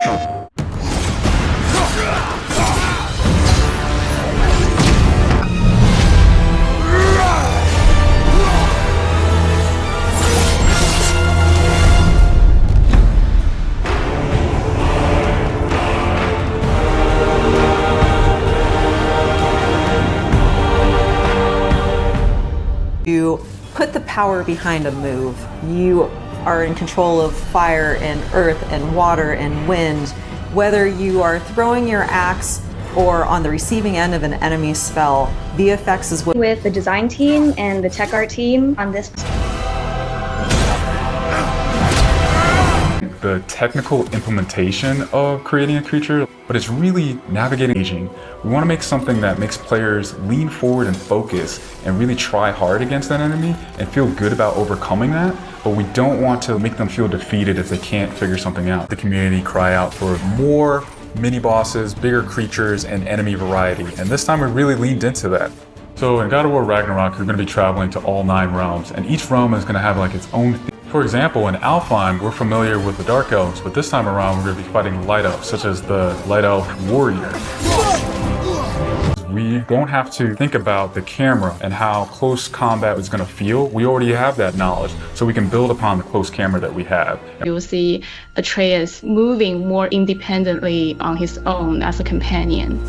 You put the power behind a move. You are in control of fire and earth and water and wind. Whether you are throwing your axe or on the receiving end of an enemy spell, VFX is what... With the design team and the tech art team on this. The technical implementation of creating a creature, but it's really navigating. We want to make something that makes players lean forward and focus and really try hard against that enemy and feel good about overcoming that, but we don't want to make them feel defeated if they can't figure something out. The community cry out for more mini bosses, bigger creatures, and enemy variety, and this time we really leaned into that. So in God of War Ragnarok, you're going to be traveling to all 9 realms, and each realm is going to have like its own theme. For example, in Alfheim, we're familiar with the Dark Elves, but this time around we're going to be fighting Light Elves, such as the Light Elf Warrior. We don't have to think about the camera and how close combat is going to feel. We already have that knowledge, so we can build upon the close camera that we have. You'll see Atreus moving more independently on his own as a companion.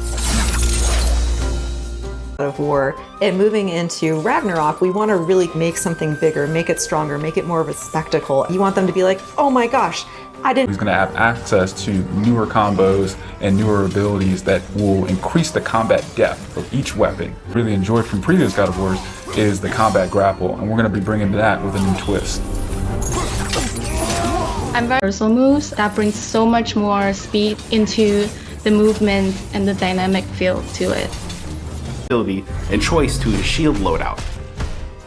God of War. And moving into Ragnarok, we want to really make something bigger, make it stronger, make it more of a spectacle. You want them to be like, oh my gosh, I didn't... He's going to have access to newer combos and newer abilities that will increase the combat depth of each weapon. Really enjoyed from previous God of Wars is the combat grapple, and we're going to be bringing that with a new twist. I'm very universal moves that brings so much more speed into the movement and the dynamic feel to it. And choice to a shield loadout.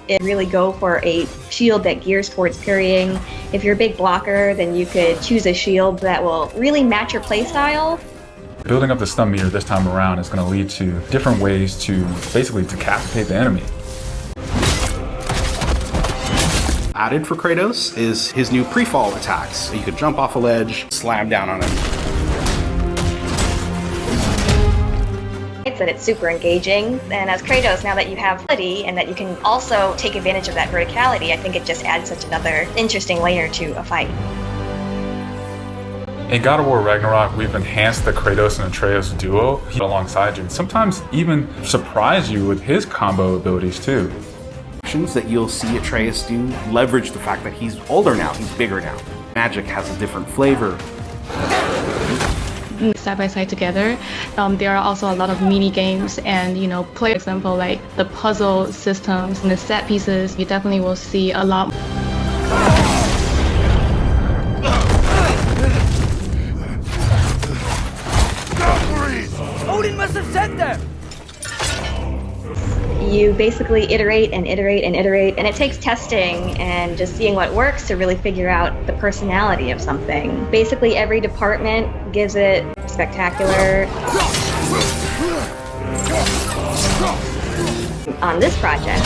It really go for a shield that gears towards parrying. If you're a big blocker, then you could choose a shield that will really match your playstyle. Building up the stun meter this time around is going to lead to different ways to basically decapitate the enemy. Added for Kratos is his new pre-fall attacks. You could jump off a ledge, slam down on him. That it's super engaging, and as Kratos, now that you have ability and that you can also take advantage of that verticality, I think it just adds such another interesting layer to a fight. In God of War Ragnarok, we've enhanced the Kratos and Atreus duo alongside you, and sometimes even surprise you with his combo abilities too. Actions that you'll see Atreus do leverage the fact that he's older now, he's bigger now. Magic has a different flavor. Side by side together, there are also a lot of mini games and play, for example, like the puzzle systems and the set pieces. You definitely will see a lot. Odin must have sent them. You basically iterate and iterate and iterate, and it takes testing and just seeing what works to really figure out the personality of something. Basically, every department gives it spectacular. On this project,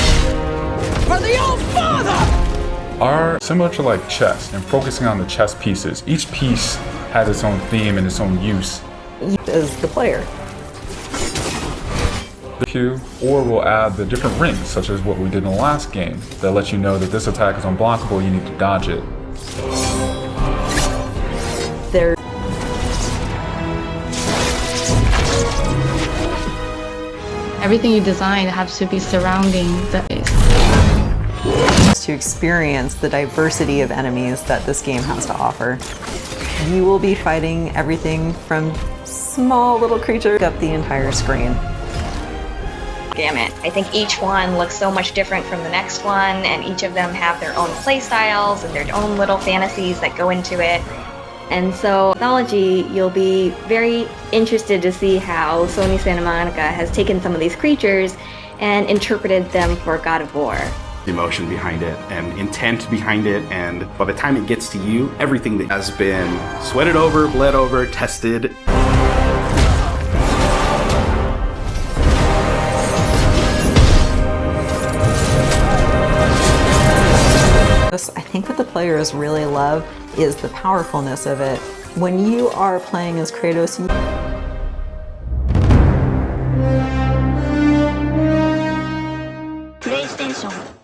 For the old father! Are similar to like chess and focusing on the chess pieces. Each piece has its own theme and its own use. As the player. Or we'll add the different rings, such as what we did in the last game, that let you know that this attack is unblockable, you need to dodge it. There. Everything you design has to be surrounding the base. To experience the diversity of enemies that this game has to offer. You will be fighting everything from small little creatures up the entire screen. gamut. I think each one looks so much different from the next one, and each of them have their own play styles and their own little fantasies that go into it. And so, mythology, you'll be very interested to see how Sony Santa Monica has taken some of these creatures and interpreted them for God of War. Emotion behind it and intent behind it, and by the time it gets to you, everything that has been sweated over, bled over, tested. I think what the players really love is the powerfulness of it. When you are playing as Kratos, PlayStation